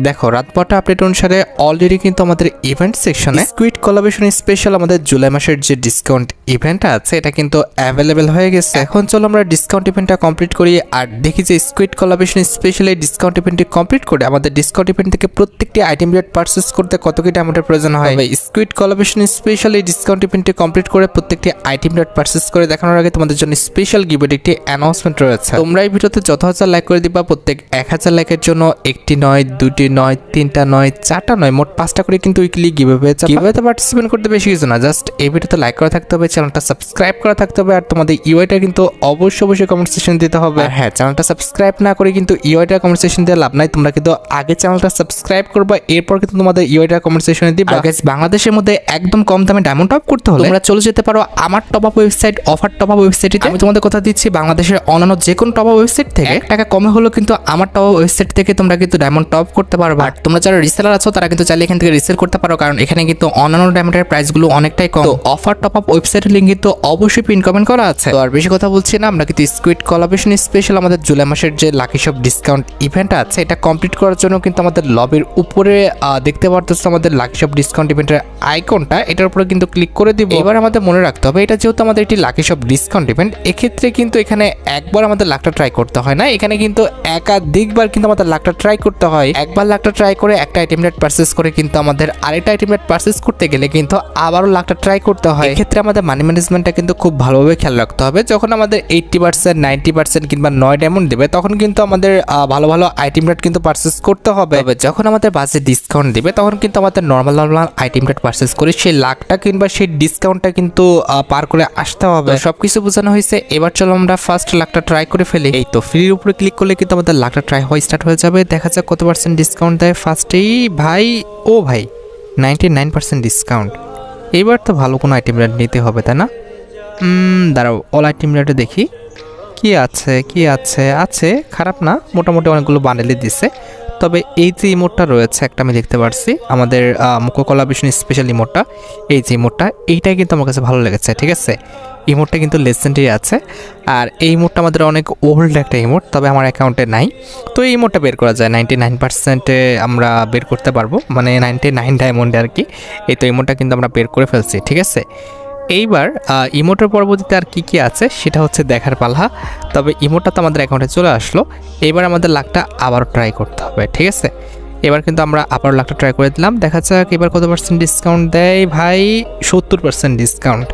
দেখো রাত 12টা আপডেট অনুসারে অলরেডি কিন্তু আমাদের ইভেন্ট সেকশনে স্কুইড কোলাবরেশন স্পেশাল আমাদের জুলাই মাসের যে ডিসকাউন্ট ইভেন্টটা আছে এটা কিন্তু অ্যাভেলেবেল হয়ে গেছে। এখন চলো আমরা ডিসকাউন্ট ইভেন্টটা কমপ্লিট করি আর দেখি যে স্কুইড কোলাবরেশন স্পেশাল এই ডিসকাউন্ট ইভেন্টটি কমপ্লিট করে আমাদের ডিসকাউন্ট ইভেন্ট থেকে প্রত্যেকটি আইটেম রেট পারচেজ করতে কত কি অ্যামাউন্টের প্রয়োজন হয়। স্কুইড কোলাবরেশন স্পেশাল এই ডিসকাউন্ট ইভেন্টটি কমপ্লিট করে প্রত্যেকটি আইটেম রেট পারচেজ করে দেখানোর আগে তোমাদের জন্য স্পেশাল গিভওয়ে একটি অ্যানাউন্সমেন্ট রয়েছে। তোমরা এই ভিডিওতে যত হাজার লাইক করে দিবা প্রত্যেক 1000 লাইকের জন্য একটি নয়, দুটি নয়, তিনটা নয়, চারটা নয়, মোট 5টা করে কিন্তু উইকলি গিভওয়ে পেয়ে যাবে। গিভওয়েতে পার্টিসিপেট করতে বেশি কিছু না, জাস্ট এই ভিডিওতে লাইক করা থাকতে হবে, চ্যানেলটা সাবস্ক্রাইব করা থাকতে হবে আর তোমাদের ইউআইটা কিন্তু অবশ্যই কমেন্ট সেকশন দিতে হবে। আর হ্যাঁ, চ্যানেলটা সাবস্ক্রাইব না করে কিন্তু ইউআইটা কমেন্ট সেকশন দিয়ে লাভ নাই। তোমরা কিন্তু আগে চ্যানেলটা সাবস্ক্রাইব করবা, এরপর কিন্তু তোমাদের ইউআইটা কমেন্ট সেকশনে দিবা। গাইস, বাংলাদেশের মধ্যে একদম কম দামে ডায়মন্ড টপ করতে হলে তোমরা চলে যেতে পারো আমার top up website offer top up ওয়েবসাইটে। আমি তোমাদের কথা দিচ্ছি, বাংলাদেশের অন্যান্য যে কোনো টপ আপ ওয়েবসাইট থেকে 1 টাকা কমে হলো কিন্তু আমার টপ আপ ওয়েবসাইট থেকে তোমরা কিন্তু ডায়মন্ড টপ করতে পারবা। আর তোমরা যারা রিসেলার আছো তারা কিন্তু চাইলে এখান থেকে রিসেল করতে পারো, কারণ এখানে কিন্তু অন্যান্য ডায়মন্ডের প্রাইসগুলো অনেকটাই কম। তো অফার টপ আপ ওয়েবসাইটের লিংক কিন্তু অবশ্যই পিন কমেন্ট করা আছে। তো আর বেশি কথা বলছি না, আমরা কিন্তু স্কুইড কোলাবরেশন স্পেশাল আমাদের জুলাই মাসের যে লাকি শপ ডিসকাউন্ট ইভেন্ট আছে এটা কমপ্লিট করার জন্য কিন্তু আমাদের লবির উপরে দেখতে পারতেছো আমাদের লাকি শপ ডিসকাউন্ট ইভেন্টের আইকনটা, এটার উপরে কিন্তু ক্লিক করে দিব। এবার আমাদের মনে রাখতে হবে এটা যেহেতু আমাদের একটি লাকি শপ ডিসকাউন্ট ইভেন্ট, এক্ষেত্রে কিন্তু এখানে একবার আমাদের লাখটা ট্রাই করতে হয় না, এখানে কিন্তু একাধিকবার কিন্তু আমাদের লাখটা ট্রাই করতে হয়। একবার লাখটা ট্রাই করে একটা আইটেম রেট পারচেজ করে কিন্তু আমাদের আরেকটা আইটেম রেট পারচেজ করতে গেলে কিন্তু আবারও লাখটা ট্রাই করতে হয়। এক্ষেত্রে আমাদের মানি ম্যানেজমেন্টটা কিন্তু খুব ভালোভাবে খেয়াল রাখতে হবে। যখন আমাদের 80%, 90% কিংবা 9 ডায়মন্ড দেবে তখন কিন্তু আমাদের ভালো ভালো আইটেম রেট কিন্তু পারচেজ করতে হবে। যখন আমাদের বাজে ডিসকাউন্ট দিবে তখন কিন্তু আমাদের নর্মাল আইটেম রেট পারচেজ করে সেই লাখটা কিংবা সেই ডিসকাউন্টটা কিন্তু পার করে আসতে হবে। সবকিছু বোঝানো হয়েছে, এবার চলো আমরা ফার্স্ট লাখটা ট্রাই করে ফেলি। এই তো ফ্রির উপরে ক্লিক করলে কিন্তু আমাদের লাখটা ট্রাই হওয়া স্টার্ট হয়ে যাবে। দেখা যাক কত পার্সেন্ট ডিসকাউন্ট দেয় ফার্স্টেই। ভাই, ও ভাই, 99% ডিসকাউন্ট। এবার তো ভালো কোনো আইটেম রেট নিতে হবে, তাই না? দাঁড়াও, অল আইটেম রেটে দেখি কি আছে কি আছে। আছে, খারাপ না, মোটামুটি অনেকগুলো বান্ডেলই দিচ্ছে। তবে এই যে ইমোটটা রয়েছে একটা আমি দেখতে পারছি আমাদের মুকো কোলাবরেশন স্পেশাল ইমোটটা, এই যে ইমোটটা, এইটাই কিন্তু আমার কাছে ভালো লেগেছে। ঠিক আছে, ইমোটটা কিন্তু লেজেন্ডারি আছে আর এই ইমোটটা আমাদের অনেক ওল্ড একটা ইমোট, তবে আমার অ্যাকাউন্টে নাই। তো এই ইমোটটা বের করা যায় 99%-এ আমরা বের করতে পারবো, মানে 99 ডায়মন্ডে আর কি। এই তো ইমোটটা কিন্তু আমরা বের করে ফেলছি। ঠিক আছে, এইবার ইমোটের পরবর্তীতে আর কি কি আছে সেটা হচ্ছে দেখার পালা। তবে ইমোটটা তো আমাদের অ্যাকাউন্টে চলে আসলো, এবার আমাদের লাখটা আবারও ট্রাই করতে হবে। ঠিক আছে, এবার কিন্তু আমরা আবারও লাখটা ট্রাই করে দিলাম। দেখা যাক এবার কত পার্সেন্ট ডিসকাউন্ট দেয়। ভাই, 70% ডিসকাউন্ট।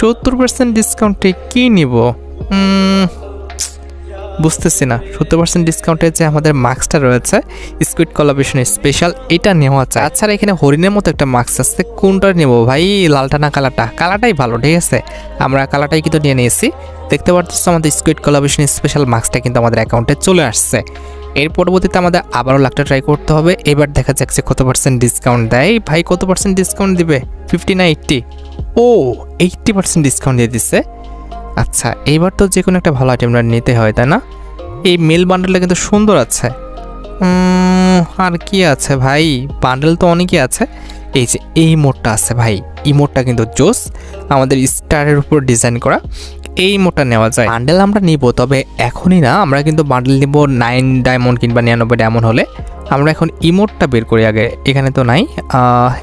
70% ডিসকাউন্টে কি নিব বুঝতেছি না। 70% ডিসকাউন্টে যে আমাদের মাস্কটা রয়েছে স্কুইড কোলাবরেশন স্পেশাল, এটা নেওয়া যায়। তাছাড়া এখানে হরিণের মতো একটা মাস্ক আছে, কোনটা নেব ভাই? লালটা না কালারটা? কালারটাই ভালো। ঠিক আছে, আমরা কালারটাই কিন্তু নিয়ে নিয়েছি। দেখতে পাচ্ছ আমাদের স্কুইড কোলাবরেশন স্পেশাল মাস্কটা কিন্তু আমাদের অ্যাকাউন্টে চলে আসছে। এর পরবর্তীতে আমাদের আবারও লাখটা ট্রাই করতে হবে। এবার দেখা যাচ্ছে কত পার্সেন্ট ডিসকাউন্ট দেয়। ভাই, কত পার্সেন্ট ডিসকাউন্ট দিবে? 50 না 80? ও, 80% ডিসকাউন্ট দিয়ে দিচ্ছে। আচ্ছা, এইবার তো যে কোনো একটা ভালো আইটেম নিতে হয়, তাই না? এই মেল বান্ডেলটা কিন্তু সুন্দর আছে। আর কি আছে ভাই? বান্ডেল তো অনেকই আছে। এই যে এই মোডটা আছে ভাই, এই মোডটা কিন্তু জোস, আমাদের স্টারের উপর ডিজাইন করা। এই মোডটা নেওয়া যায়। বান্ডেল আমরা নিব, তবে এখনই না। আমরা কিন্তু বান্ডেল নিব 9 ডায়মন্ড কিংবা 99 ডায়মন্ড হলে। আমরা এখন ইমোটটা বের করি আগে। এখানে তো নাই,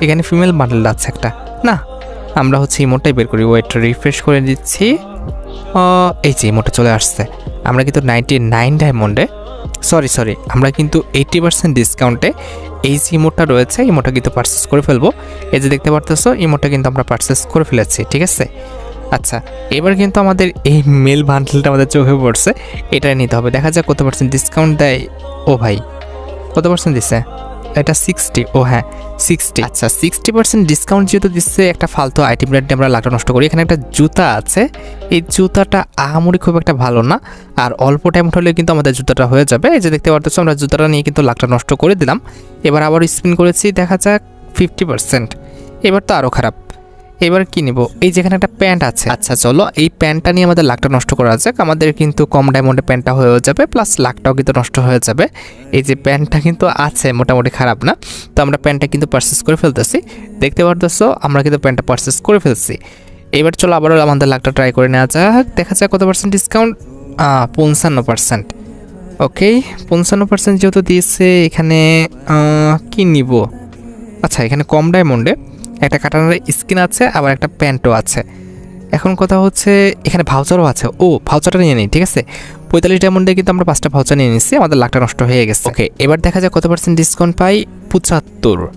এখানে ফিমেল বান্ডেল আছে একটা না। আমরা হচ্ছে ইমোটটাই বের করি। ওয়েট, রিফ্রেশ করে দিচ্ছি। এই যে ইমোটটা চলে আসছে। আমরা কিন্তু 99 ডায়মন্ডে, সরি, আমরা কিন্তু 80% ডিসকাউন্টে এই যে ইমোটটা রয়েছে ইমোটটা কিন্তু পারচেস করে ফেলবো। এই যে দেখতে পারতেছো ইমোটটা কিন্তু আমরা পারচেস করে ফেলেছি। ঠিক আছে, আচ্ছা, এবার কিন্তু আমাদের এই মেল বান্ডেলটা আমাদের চোখে পড়ছে, এটাই নিতে হবে। দেখা যাক কত পার্সেন্ট ডিসকাউন্ট দেয়। ও ভাই, কত পার্সেন্ট দিচ্ছে? এটা 60। ও হ্যাঁ, 60। আচ্ছা, 60% ডিসকাউন্ট যেহেতু দিচ্ছে, একটা ফালতু আইটেম রেট আমরা লাখটা নষ্ট করি। এখানে একটা জুতা আছে, এই জুতাটা আহামরি খুব একটা ভালো না, আর অল্প টাইম হলে কিন্তু আমাদের জুতাটা হয়ে যাবে। এই যে দেখতে পাচ্ছ আমরা জুতাটা নিয়ে কিন্তু লাখটা নষ্ট করে দিলাম। এবার আবার স্পিন করেছি, দেখা যাক 50%। এবার তো আরও খারাপ। এবার কি নিব? এই যেখানে একটা প্যান্ট আছে। আচ্ছা, চলো এই প্যান্টটা নিয়ে আমাদের লাখটা নষ্ট করা যাক। আমাদের কিন্তু কম ডায়মন্ডে প্যান্টটা হয়ে যাবে, প্লাস লাখটাও কিন্তু নষ্ট হয়ে যাবে। এই যে প্যান্টটা কিন্তু আছে, মোটামুটি খারাপ না। তো আমরা প্যান্টটা কিন্তু পারচেস করে ফেলতেছি। দেখতে পারতেছো আমরা কিন্তু প্যান্টটা পারচেস করে ফেলছি। এবার চলো আবারও আমাদের লাখটা ট্রাই করে নেওয়া যাক। দেখা যাক কত পার্সেন্ট ডিসকাউন্ট। 55%। ওকে 55% যেহেতু দিয়েছে এখানে কি নিব? আচ্ছা এখানে কম ডায়মন্ডে একটা কাটানোর স্কিন আছে, আবার একটা প্যান্টও আছে। এখন কথা হচ্ছে এখানে ভাউচারও আছে। ও ভাউচারটা নিয়ে নিই, ঠিক আছে। 45 ডায়মন্ডে কিন্তু আমরা 5টা ভাউচার নিয়ে নিচ্ছি, আমাদের লাখটা নষ্ট হয়ে গেছে। ওকে এবার দেখা যায় কত পার্সেন্ট ডিসকাউন্ট পাই। 75।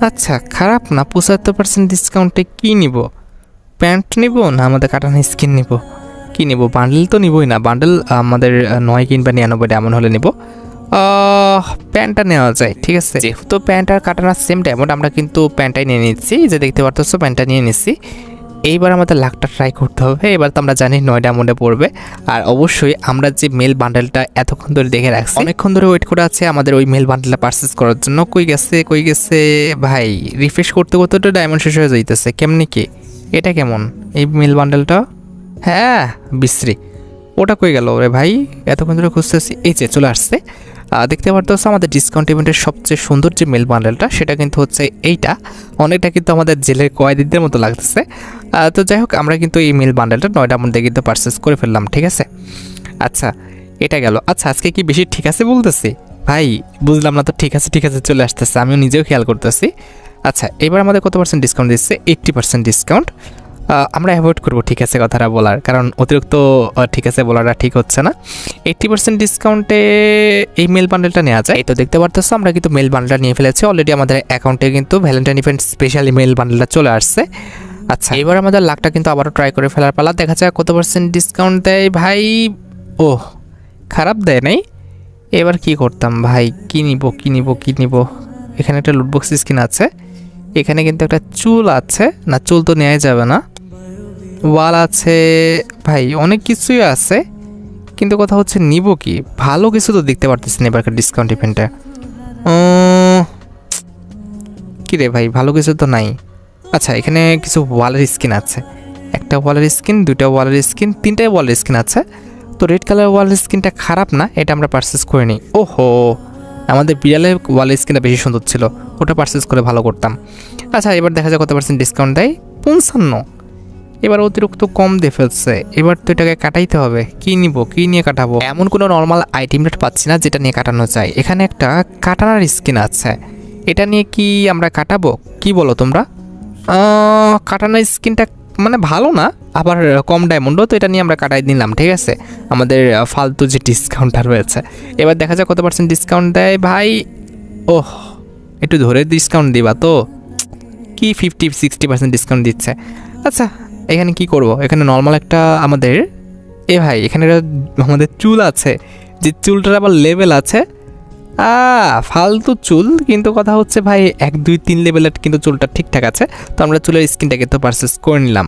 আচ্ছা খারাপ না, 75% ডিসকাউন্টে কি নিব? প্যান্ট নিব না আমাদের কাটানো স্কিন নিব? কি নিব? বান্ডেল তো নিবই না, বান্ডেল আমাদের 9 কিংবা 99 এমন হলে নিব। প্যান্টটা নেওয়া যায়, ঠিক আছে। যেহেতু প্যান্ট আর কাটানোর সেম ডায়মন্ড, আমরা কিন্তু প্যান্টটাই নিয়ে নিচ্ছি। যে দেখতে পারতেছো প্যান্টটা নিয়ে নিচ্ছি। এইবার আমাদের লাখটা ট্রাই করতে হবে। এবার তো আমরা জানি 9 ডায়মন্ডে পড়বে। আর অবশ্যই আমরা যে মেল বান্ডেলটা এতক্ষণ ধরে দেখে রাখছি, অনেকক্ষণ ধরে ওয়েট করে আছে আমাদের ওই মেল বান্ডেলটা পারচেস করার জন্য। কই গেছে ভাই? রিফ্রেশ করতে করতে তো ডায়মন্ড শেষ হয়ে যাইতেছে। কেমনি কি এটা? কেমন এই মেল বান্ডেলটা? হ্যাঁ বিশ্রী, ওটা কই গেল রে ভাই? এতক্ষণ ধরে খুঁজতেছি, এই যে চলে আসছে। দেখতে পারতো আমাদের ডিসকাউন্ট ইভেন্টের সবচেয়ে সুন্দর যে মেল বান্ডেলটা, সেটা কিন্তু হচ্ছে এইটা। অনেকটা কিন্তু আমাদের জেলের কয়েদিদের মতো লাগতেছে। তো যাই হোক, আমরা কিন্তু এই মেল বান্ডেলটা 9 ডায়মন্ডে কিন্তু পারচেস করে ফেললাম, ঠিক আছে। আচ্ছা এটা গেল। আচ্ছা আজকে কি বেশি ঠিক আছে বলতেছি ভাই? বুঝলাম না তো। ঠিক আছে চলে আসতেছে, আমিও নিজেও খেয়াল করতেছি। আচ্ছা এবার আমাদের কত পার্সেন্ট ডিসকাউন্ট দিচ্ছে? 80% ডিসকাউন্ট। আমরা অ্যাভয়েড করবো ঠিক আছে কথাটা বলার, কারণ অতিরিক্ত ঠিক আছে বলাটা ঠিক হচ্ছে না। 80% ডিসকাউন্টে এই মেল বান্ডেলটা নেওয়া যায়। এই তো দেখতে পারতেছো আমরা কিন্তু মেল বান্ডেলটা নিয়ে ফেলেছি অলরেডি। আমাদের অ্যাকাউন্টে কিন্তু ভ্যালেন্টাইন ইভেন্ট স্পেশালি মেল বান্ডেলটা চলে আসছে। আচ্ছা এবার আমাদের লাখটা কিন্তু আবারও ট্রাই করে ফেলার পালা। দেখা যাক কত পার্সেন্ট ডিসকাউন্ট দেয় ভাই। ওহ খারাপ দেয় নাই। এবার কি করতাম ভাই? কি নিব? এখানে একটা লুটবক্স স্কিন আছে, এখানে কিন্তু একটা চুল আছে। না চুল তো নেওয়া যাবে না। ওয়াল আছে ভাই, অনেক কিছুই আছে, কিন্তু কথা হচ্ছে নিব কি? ভালো কিছু তো দেখতে পারতেছি না এবারকার ডিসকাউন্ট ইভেন্টে। কি রে ভাই, ভালো কিছু তো নাই। আচ্ছা এখানে কিছু ওয়ালের স্কিন আছে, একটা ওয়ালের স্কিন, দুইটা ওয়ালের স্কিন, তিনটাই ওয়ালের স্কিন আছে। তো রেড কালার ওয়ালের স্কিনটা খারাপ না, এটা আমরা পারচেস করে নিই। ওহো আমাদের বিড়ালের ওয়ালের স্কিনটা বেশি সুন্দর ছিল, ওটা পারচেস করে ভালো করতাম। আচ্ছা এবার দেখা যায় কত পার্সেন্ট ডিসকাউন্ট দেয়। 55। এবার অতিরিক্ত কম দিয়ে ফেলছে, এবার তো এটাকে কাটাইতে হবে। কি নিব? কি নিয়ে কাটাবো? এমন কোনো নর্মাল আইটেম রেট পাচ্ছি না যেটা নিয়ে কাটানো যায়। এখানে একটা কাটানোর স্কিন আছে, এটা নিয়ে কি আমরা কাটাবো? কি বলো তোমরা? কাটানোর স্কিনটা মানে ভালো না, আবার কম ডায়মন্ডও, তো এটা নিয়ে আমরা কাটাই নিলাম, ঠিক আছে। আমাদের ফালতু যে ডিসকাউন্টটা রয়েছে। এবার দেখা যায় কত পার্সেন্ট ডিসকাউন্ট দেয় ভাই। ওহ একটু ধরে ডিসকাউন্ট দিবা তো। কি 50-60% ডিসকাউন্ট দিচ্ছে। আচ্ছা এখানে কি করব? এখানে নর্মাল একটা আমাদের ভাই এখানে আমাদের চুল আছে, যে চুলটার আবার লেভেল আছে। ফালতু চুল, কিন্তু কথা হচ্ছে ভাই 1 2 3 লেভেলের কিন্তু চুলটা ঠিকঠাক আছে। তো আমরা চুলের স্কিনটাকে তো পারচেস করে নিলাম।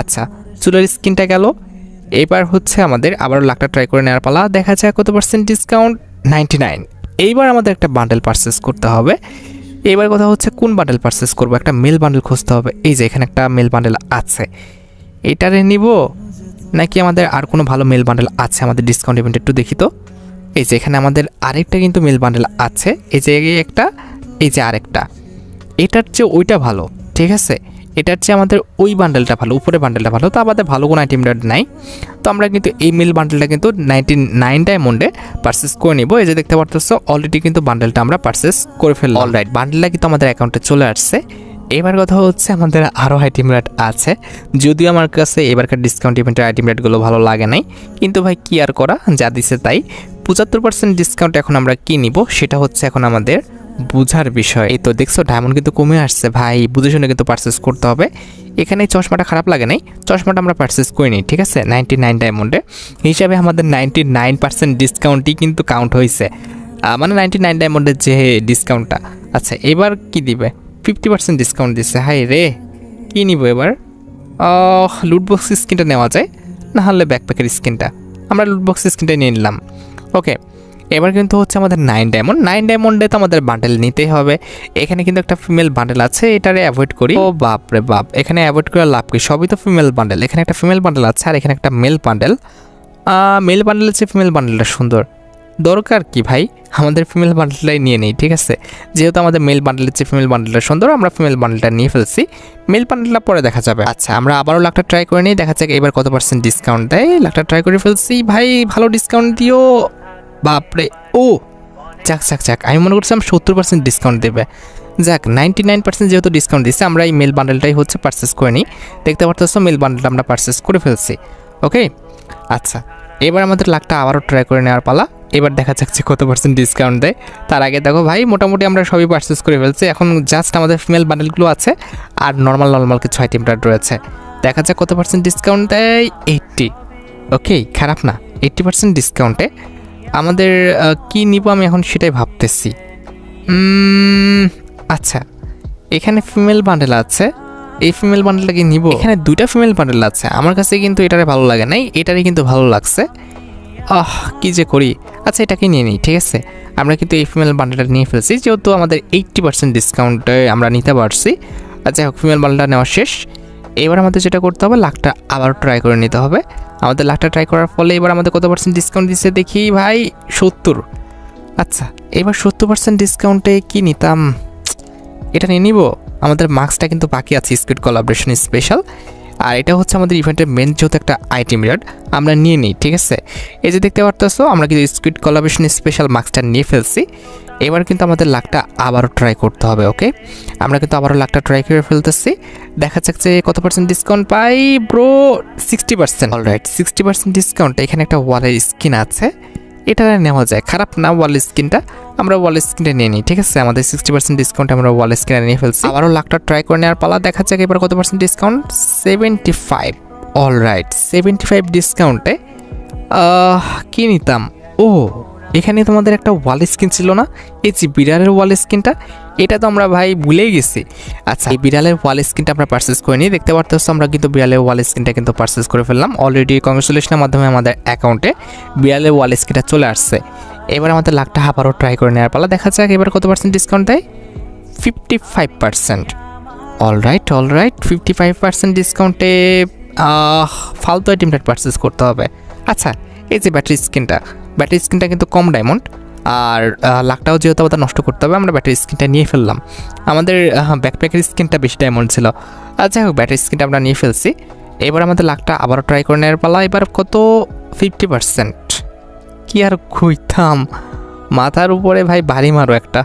আচ্ছা চুলের স্কিনটা গেল। এবার হচ্ছে আমাদের আবারও লাখটা ট্রাই করে নেওয়ার পালা। দেখা যায় কত পার্সেন্ট ডিসকাউন্ট। 99। এইবার আমাদের একটা বান্ডেল পারচেস করতে হবে। এবার কথা হচ্ছে কোন বান্ডেল পারচেস করব? একটা মেল বান্ডেল খুঁজতে হবে। এই যে এখানে একটা মেল বান্ডেল আছে, এটারে নিব নাকি আমাদের আর কোনো ভালো মেল বান্ডেল আছে আমাদের ডিসকাউন্ট ইভেন্ট? একটু দেখি তো। এই যে এখানে আমাদের আরেকটা কিন্তু মেল বান্ডেল আছে, এই যে একটা, এই যে আরেকটা। এটার চেয়ে ওইটা ভালো, ঠিক আছে। এটার চেয়ে আমাদের ওই বান্ডেলটা ভালো, উপরে বান্ডেলটা ভালো। তো আমাদের ভালো কোনো আইটেম রেট নাই, তো আমরা কিন্তু এই মেল বান্ডেলটা কিন্তু 99 ডায়মন্ডে পারচেস করে নিব। এই যে দেখতে পারতেছো অলরেডি কিন্তু বান্ডেলটা আমরা পারচেস করে ফেললাম। অলরাইট বান্ডেলটা কিন্তু আমাদের অ্যাকাউন্টে চলে আসছে। এবার কথা হচ্ছে আমাদের আরও আইটেম রেট আছে, যদিও আমার কাছে এবারকার ডিসকাউন্ট ইভেন্টের আইটেম রেটগুলো ভালো লাগে নাই, কিন্তু ভাই কি আর করা, যা দিছে তাই। 75% ডিসকাউন্ট এখন আমরা কি নিব সেটা হচ্ছে এখন আমাদের বুঝার বিষয়। এই তো দেখছো ডায়মন্ড কিন্তু কমে আসছে ভাই, বুঝে শুনে কিন্তু পারচেস করতে হবে। এখানে চশমাটা খারাপ লাগে নাই, চশমাটা আমরা পারচেস করে নিই, ঠিক আছে। 99 ডায়মন্ডে হিসাবে আমাদের 99% ডিসকাউন্টই কিন্তু কাউন্ট হয়েছে, মানে 99 ডায়মন্ডের যে ডিসকাউন্টটা। আচ্ছা এবার কি দিবে? 50% ডিসকাউন্ট দিচ্ছে। হাই রে, কী নিব এবার? লুটবক্স স্কিনটা নেওয়া যায়, না হলে ব্যাকপ্যাকের স্কিনটা। আমরা লুটবক্স স্কিনটা নিয়ে নিলাম। ওকে এবার কিন্তু হচ্ছে আমাদের 9 ডায়মন্ডে তো আমাদের বান্ডেল নিতেই হবে। এখানে কিন্তু একটা ফিমেল বান্ডেল আছে, এটারে অ্যাভয়েড করি। ও বাপ রে বাপ, এখানে অ্যাভয়েড করে লাভ কি? সবই তো ফিমেল বান্ডেল। এখানে একটা ফিমেল বান্ডেল আছে আর এখানে একটা মেল বান্ডেল। মেল বান্ডেলের চেয়ে ফিমেল বান্ডেলটা সুন্দর। দরকার কি ভাই, আমাদের ফিমেল বান্ডেলটাই নিয়ে নেই, ঠিক আছে। যেহেতু আমাদের মেল বান্ডেলের চেয়ে ফিমেল বান্ডেলটা সুন্দর, আমরা ফিমেল বান্ডেলটা নিয়ে ফেলছি। মেল বান্ডেলটা পরে দেখা যাবে। আচ্ছা আমরা আবারও লাখটা ট্রাই করে নিই, দেখা যাক এবার কত পার্সেন্ট ডিসকাউন্ট দেয়। লাখটা ট্রাই করে ফেলছি ভাই, ভালো ডিসকাউন্ট দিও। বাপরে, ও যাক যাক যাক, আমি মনে করছিলাম 70% ডিসকাউন্ট দেবে। যাক 99% যেহেতু ডিসকাউন্ট দিচ্ছে, আমরা এই মেল বান্ডেলটাই হচ্ছে পারচেস করে নিই। দেখতে পারতেছো মেল বান্ডেলটা আমরা পারচেস করে ফেলছি। ওকে, আচ্ছা এবার আমাদের লাখটা আবারও ট্রাই করে নেওয়ার পালা। এবার দেখা যাচ্ছে কত পার্সেন্ট ডিসকাউন্ট দেয়। তার আগে দেখো ভাই, মোটামুটি আমরা সবই পারচেস করে ফেলছি। এখন জাস্ট আমাদের ফিমেল বান্ডেলগুলো আছে আর নর্মাল কিছু আইটেম রয়েছে। দেখা যাক কত পার্সেন্ট ডিসকাউন্ট দেয়। 80। ওকে, খারাপ না। 80% ডিসকাউন্টে আমাদের কি নিব আমি এখন সেটাই ভাবতেছি। আচ্ছা, এখানে ফিমেল বান্ডেল আছে, এই ফিমেল বান্ডেলটা কি নিব? এখানে দুইটা ফিমেল বান্ডেল আছে, আমার কাছে কিন্তু এটারে ভালো লাগে নাই, এটারই কিন্তু ভালো লাগছে। কি যে করি। আচ্ছা এটাকে নিয়ে নিই, ঠিক আছে। আমরা কিন্তু এই ফিমেল বান্ডেলটা নিয়ে ফেলছি, যেহেতু আমাদের 80% ডিসকাউন্টে আমরা নিতে পারছি। আচ্ছা হোক, ফিমেল বান্ডেলটা নেওয়া শেষ। এবার আমাদের যেটা করতে হবে, লাখটা আবার ট্রাই করে নিতে হবে। আমাদের লাখটা ট্রাই করার ফলে এবার আমাদের কত পার্সেন্ট ডিসকাউন্ট দিচ্ছে দেখি ভাই, 70। আচ্ছা এবার 70% ডিসকাউন্টে কি নিতাম, এটা নিয়ে নিব। আমাদের মার্কসটা কিন্তু বাকি আছে, স্কুইড কোলাবরেশন স্পেশাল। আর এটা হচ্ছে আমাদের ইভেন্টের মেন যেহেতু একটা আইটেম রেড, আমরা নিয়ে নিই, ঠিক আছে। এই যে দেখতে পারতেছো আমরা কিন্তু স্কুইড কোলাবরেশন স্পেশাল মার্কসটা নিয়ে ফেলছি। এবার কিন্তু আমাদের লাখটা আবারও ট্রাই করতে হবে। ওকে, আমরা কিন্তু আবারও লাখটা ট্রাই করে ফেলতেছি। দেখা যাচ্ছে যে কত পার্সেন্ট ডিসকাউন্ট পাই ব্রো, 60%। Alright, 60% discount. এখানে একটা ওয়ালের স্কিন আছে, এটা নেওয়া যায়, খারাপ না ওয়াল স্কিনটা। আমরা ওয়াল স্কিনটা নিয়ে নিই, ঠিক আছে। আমাদের 60% ডিসকাউন্টে আমরা ওয়াল স্কিনটা নিয়ে ফেলছি। আবারও লাখটা ট্রাই করে নেওয়ার পালা। দেখা যাক এবার কত পার্সেন্ট ডিসকাউন্ট, 75। অলরাইট, 75 ডিসকাউন্টে কি নিতাম? ও এখানে তোমাদের একটা ওয়াল স্কিন ছিল না, এই যে বিড়ালের ওয়াল স্কিনটা, এটা তো আমরা ভাই ভুলেই গেছি। আচ্ছা এই বিড়ালের ওয়াল স্কিনটা আমরা পারচেস করে নিই। দেখতে পারতেছো আমরা কিন্তু বিড়ালের ওয়াল স্কিনটা কিন্তু পারচেস করে ফেললাম অলরেডি। কংগ্রেচুলেশনের মাধ্যমে আমাদের অ্যাকাউন্টে বিড়ালের ওয়াল স্কিনটা চলে আসছে। এবার আমাদের লাখটা আবারও ট্রাই করে নেওয়ার পালা। দেখা যাক এবার কত পার্সেন্ট ডিসকাউন্ট দেয়, 55%। অলরাইট 55% ডিসকাউন্টে ফালতু আইটেমটা পারচেস করতে হবে। আচ্ছা এই যে ব্যাটারি স্কিনটা কিন্তু কম ডায়মন্ড, আর লাখটাও যেহেতু আমাদের নষ্ট করতে হবে, আমরা ব্যাটারি স্কিনটা নিয়ে ফেললাম। আমাদের ব্যাকপ্যাকের স্কিনটা বেশি ডায়মন্ড ছিল। যাই হোক, ব্যাটারি স্কিনটা আমরা নিয়ে ফেলছি। এবার আমাদের লাখটা আবারও ট্রাই করে নেওয়ার পালা। এবার কত, 50%। কি আর কইতাম, মাথার উপরে ভাই বাড়ি মারো একটা।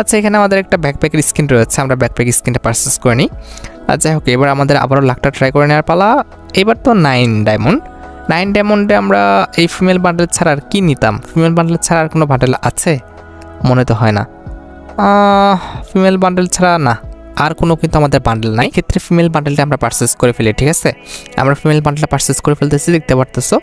আচ্ছা এখানে আমাদের একটা ব্যাকপ্যাকের স্কিন রয়েছে, আমরা ব্যাকপ্যাক স্কিনটা পারচেস করে নিই। যাই হোক, এবার আমাদের আবারও লাখটা ট্রাই করে নেওয়ার পালা। এবার তো 9 ডায়মন্ডে আমরা এই ফিমেল বান্ডেল ছাড়া আর কি নিতাম? ফিমেল বান্ডেল ছাড়া আর কোনো বান্ডেল আছে? মনে তো হয় না। ফিমেল বান্ডেল ছাড়া না, আর কোনো কিন্তু আমাদের বান্ডেল নাই। ক্ষেত্রে ফিমেল বান্ডেলটা আমরা পারচেস করে ফেলি, ঠিক আছে। আমরা ফিমেল বান্ডেলটা পারচেস করে ফেলতেছি। দেখতে পারতেছো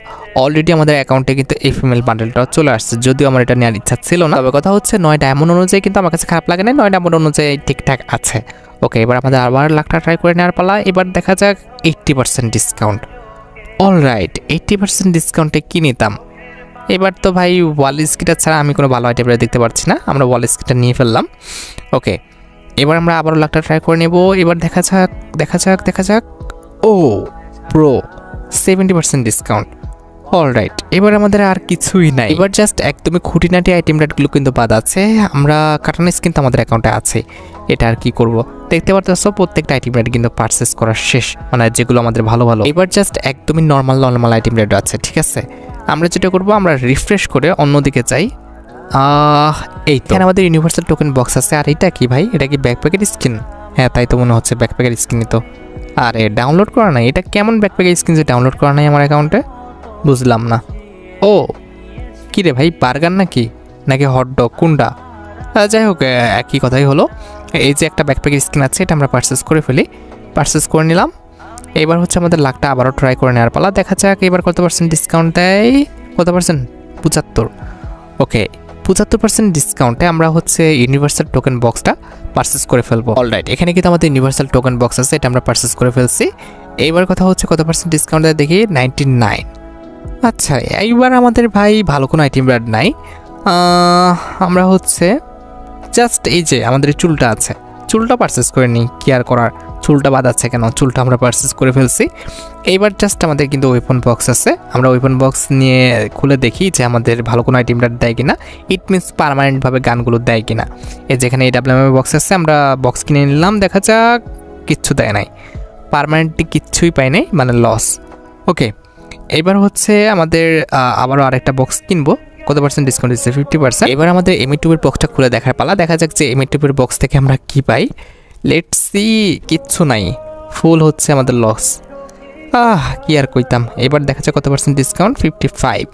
অলরেডি আমাদের অ্যাকাউন্টে কিন্তু এই ফিমেল বান্ডেলটাও চলে আসছে, যদিও আমার এটা নেওয়ার ইচ্ছা ছিল না। তবে কথা হচ্ছে 9 ডায়মন্ড অনুযায়ী কিন্তু আমার কাছে খারাপ লাগে না, 9 ডায়মন্ড অনুযায়ী ঠিকঠাক আছে। ওকে, এবার আমাদের আবার লাখটা ট্রাই করে নেওয়ার পালা। এবার দেখা যাক 80% ডিসকাউন্ট। অলরাইট, 80% ডিসকাউন্টে কি নিতাম? এবার তো ভাই ওয়াল স্কিনটা ছাড়া আমি কোনো ভালো আইটেম দেখতে পাচ্ছি না, আমরা ওয়াল স্কিনটা নিয়ে ফেললাম। ওকে, এবার আমরা আবারও লাখটা ট্রাই করে নেব। এবার দেখা যাক। ও প্রো, 70% ডিসকাউন্ট। অলরাইট, এবার আমাদের আর কিছুই নাই, এবার জাস্ট একদমই খুঁটিনাটি আইটেম রেটগুলো কিন্তু বাদ আছে। আমরা কাটানো স্কিন তো আমাদের অ্যাকাউন্টে আছে, এটা আর কি করব। দেখতে পারতেছো প্রত্যেকটা আইটেম রেট কিন্তু পারচেস করা শেষ, মানে যেগুলো আমাদের ভালো। এবার জাস্ট একদমই নর্মাল আইটেম রেট আছে, ঠিক আছে। আমরা যেটা করব, আমরা রিফ্রেশ করে অন্যদিকে যাই। এই তো আমাদের ইউনিভার্সাল টোকেন বক্স আছে। আর এটা কি ভাই, এটা কি ব্যাকপ্যাকের স্কিন? হ্যাঁ তাই তো মনে হচ্ছে, ব্যাকপ্যাকের স্কিনই তো। আরে ডাউনলোড করা নাই, এটা কেমন ব্যাকপ্যাকের স্কিন যে ডাউনলোড করা নাই আমার অ্যাকাউন্টে? বুঝলাম না। ও কি রে ভাই, বার্গার নাকি হটডগ কোনটা? যাই হোক, একই কথাই হলো। এই যে একটা ব্যাকপ্যাকের স্কিন আছে, এটা আমরা পারচেস করে নিলাম। এবার হচ্ছে আমাদের লাখটা আবারও ট্রাই করে নেওয়ার পালা। দেখা যাক এবার কত পার্সেন্ট ডিসকাউন্ট দেয়। কত পার্সেন্ট? 75। ওকে, 75% ডিসকাউন্টে আমরা হচ্ছে ইউনিভার্সাল টোকেন বক্সটা পারচেস করে ফেলবো। অলরাইট, এখানে কিন্তু আমাদের ইউনিভার্সাল টোকেন বক্স আছে, এটা আমরা পারচেস করে ফেলছি। এইবার কথা হচ্ছে কত পার্সেন্ট ডিসকাউন্ট দেয় দেখি, 99। আচ্ছা এইবার আমাদের ভাই ভালো কোনো আইটেম ব্র্যান্ড নাই। আমরা হচ্ছে জাস্ট এই যে আমাদের চুলটা আছে, চুলটা পারচেস করে নিই। কি আর করার, চুলটা বাদ আছে কেন, চুলটা আমরা পারচেস করে ফেলছি। এইবার জাস্ট আমাদের কিন্তু ওয়েপন বক্স আছে, আমরা ওয়েপন বক্স নিয়ে খুলে দেখি যে আমাদের ভালো কোনো আইটেম ব্র্যান্ড দেয় কিনা। ইট মিনস পার্মানেন্টভাবে গানগুলো দেয় কিনা। এই যেখানে AWM বক্স আছে, আমরা বক্স কিনে নিলাম। দেখা যাক কিচ্ছু দেয় নাই, পার্মানেন্টলি কিচ্ছুই পাই নাই, মানে লস। ওকে, এবার হচ্ছে আমাদের আবারও আরেকটা বক্স কিনবো, কত পার্সেন্ট ডিসকাউন্ট দিচ্ছে? 50%। এবার আমাদের এমএ2 এর বক্সটা খুলে দেখার পালা। দেখা যাক যে এমএ2 এর বক্স থেকে আমরা কি পাই। Let's see. কিচ্ছু নাই, ফুল হচ্ছে আমাদের লস। কি আর কইতাম। এবার দেখা যাক কত পার্সেন্ট ডিসকাউন্ট। 55।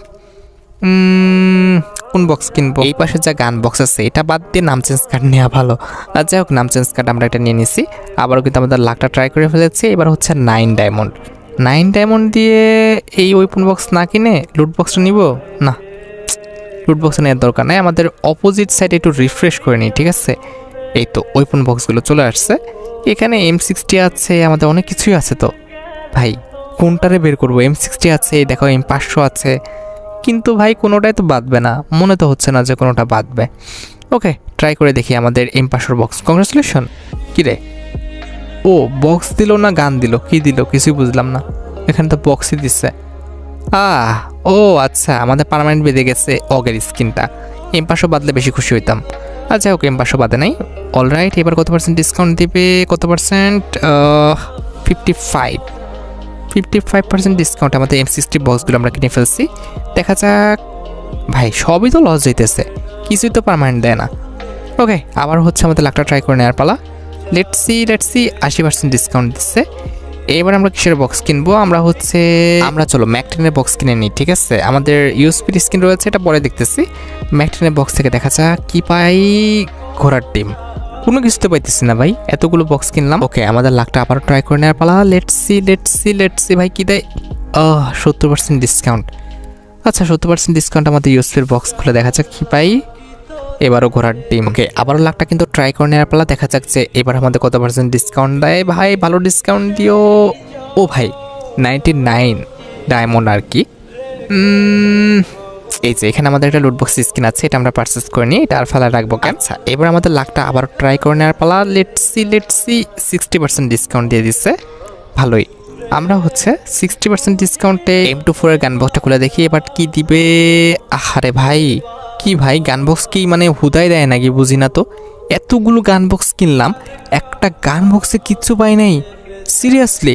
কোন বক্স কিনবো? এই পাশে যা গান বক্স আছে এটা বাদ দিয়ে নাম চেঞ্জ কার্ড নেওয়া ভালো। আর যাই হোক, নাম চেঞ্জ কার্ড আমরা এটা নিয়ে নিছি। আবারও কিন্তু আমাদের লাখটা ট্রাই করে ফেলেছি। এবার হচ্ছে 9 ডায়মন্ড। 9 ডায়মন্ড দিয়ে এই ওয়েপন বক্স না কিনে লুট বক্সটা নিব না। লুট বক্স নেওয়ার দরকার নাই, আমাদের অপোজিট সাইডে একটু রিফ্রেশ করে নিই, ঠিক আছে? এই তো ওয়েপন বক্সগুলো চলে আসছে। এখানে M60 আছে, আমাদের অনেক কিছুই আছে। তো ভাই কোনটারে বের করবো? M60 আছে, দেখো M500 আছে, কিন্তু ভাই কোনোটাই তো বাদবে না, মনে তো হচ্ছে না যে কোনোটা বাদবে। ওকে, ট্রাই করে দেখি আমাদের M500 বক্স। কংগ্রেচুলেশন। কী রে, ও বক্স দিল না গান দিল, কি দিল কিছুই বুঝলাম না। এখানে তো বক্সই দিচ্ছে। ও আচ্ছা, আমাদের পার্মানেন্ট বেঁধে গেছে অগের স্কিনটা। M500 বাদলে বেশি খুশি হইতাম। আচ্ছা ওকে, M500 বাদে নাই। অলরাইট, এবার কত পার্সেন্ট ডিসকাউন্ট দিবে? কত পার্সেন্ট? 55% ডিসকাউন্ট আমাদের M60 বক্সগুলো আমরা কিনে ফেলছি। দেখা যাক। ভাই সবই তো লস যাইতেছে, কিছুই তো পার্মানেন্ট দেয় না। ওকে, আবার হচ্ছে আমাদের লাখটা ট্রাই করে নেওয়ার পালা। লেটস সি 80% ডিসকাউন্ট দিচ্ছে। এবার আমরা কিসের বক্স কিনবো? আমরা চলো ম্যাকটেনের বক্স কিনে নিই, ঠিক আছে? আমাদের ইউএসপির স্কিন রয়েছে, এটা পরে দেখতেছি। ম্যাকটেনের বক্স থেকে দেখা যাক কি পাই। ঘোড়ার ডিম। কোনো কিছুতে পাইতেছি না ভাই, এতগুলো বক্স কিনলাম। ওকে, আমাদের লাখটা আবার ট্রাই করে নেওয়ার পালা। লেটস সি ভাই কি দেয়। 70% ডিসকাউন্ট। আচ্ছা 70% ডিসকাউন্ট আমাদের ইউএসপির বক্স খুলে দেখা যাক কি পাই। এবারও ঘোড়ার ডিম। ওকে, আবারও লাখটা কিন্তু ট্রাই করে নেওয়ার পালা। দেখা যাক যে এবার আমাদের কত পার্সেন্ট ডিসকাউন্ট দেয়। ভাই ভালো ডিসকাউন্ট দিও। ও ভাই 99 ডায়মন্ড আর কি। এই যে এখানে আমাদের একটা লুটবক্স স্কিন আছে, এটা আমরা পারচেস করে নিই, এটা আর ফেলা রাখবো। আচ্ছা এবার আমাদের লাখটা আবার ট্রাই করে নেওয়ার পালা। লেটস সি 60% ডিসকাউন্ট দিয়ে দিচ্ছে, ভালোই। আমরা হচ্ছে 60% ডিসকাউন্টে M24 এর গান বক্সটা খুলে দেখি এবার কি দিবে। আরে ভাই, কি ভাই গান বক্স কি মানে হুদাই দেয় নাকি বুঝি না তো। এতগুলো গান বক্স কিনলাম, একটা গান বক্সে কিচ্ছু পাই নাই, সিরিয়াসলি।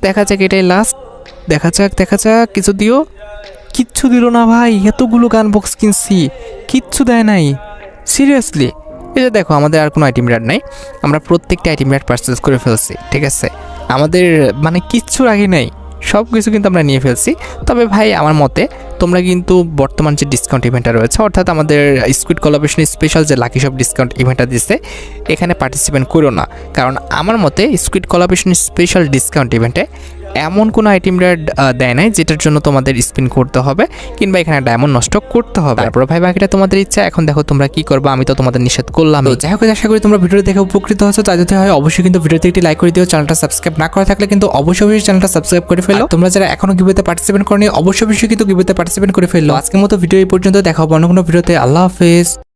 দেখা যাক এটাই লাস্ট। দেখা যাক কিছু দিও। কিচ্ছু দিল না ভাই, এতগুলো গান বক্স কিনছি কিচ্ছু দেয় নাই, সিরিয়াসলি। এটা দেখো আমাদের আর কোনো আইটেম রেট নাই, আমরা প্রত্যেকটা আইটেম রেট পারচেস করে ফেলছি, ঠিক আছে? আমাদের মানে কিচ্ছু আগে নাই, সব কিছু কিন্তু আমরা নিয়ে ফেলছি। তবে ভাই আমার মতে তোমরা কিন্তু বর্তমান যে ডিসকাউন্ট ইভেন্টটা রয়েছে, অর্থাৎ আমাদের স্কুইড কোলাবরেশন স্পেশাল যে লাকি শপ ডিসকাউন্ট ইভেন্টটা দিচ্ছে, এখানে পার্টিসিপেট করো না। কারণ আমার মতে স্কুইড কোলাবরেশন স্পেশাল ডিসকাউন্ট ইভেন্টে এমন কোনো আইটেম রেট দেয় নাই যেটার জন্য তোমাদের স্পিন করতে হবে কিংবা এখানে ডায়মন্ড নষ্ট করতে হবে। তারপর ভাই বাকিটা তোমাদের ইচ্ছা, এখন দেখো তোমরা কি করবে, আমি তো তোমাদের নিষেধ করলাম। তো যাই হোক, আশা করি তোমরা ভিডিও দেখে উপকৃত হয়েছো। তাই যদি হয় অবশ্যই কিন্তু ভিডিওতে একটি লাইক করে দিও। চ্যানেলটা সাবস্ক্রাইব না করা থাকলে কিন্তু অবশ্যই চ্যানেলটা সাবস্ক্রাইব করে ফেলো। তোমরা যারা এখনো গিভওয়েতে পার্টিসিপেট করনি অবশ্যই কিন্তু গিভওয়েতে পার্টিসিপেট করে ফেললো। আজকের মতো ভিডিও এই পর্যন্ত, দেখা হবে অন্য কোনো ভিডিওতে। আল্লাহ হাফেজ।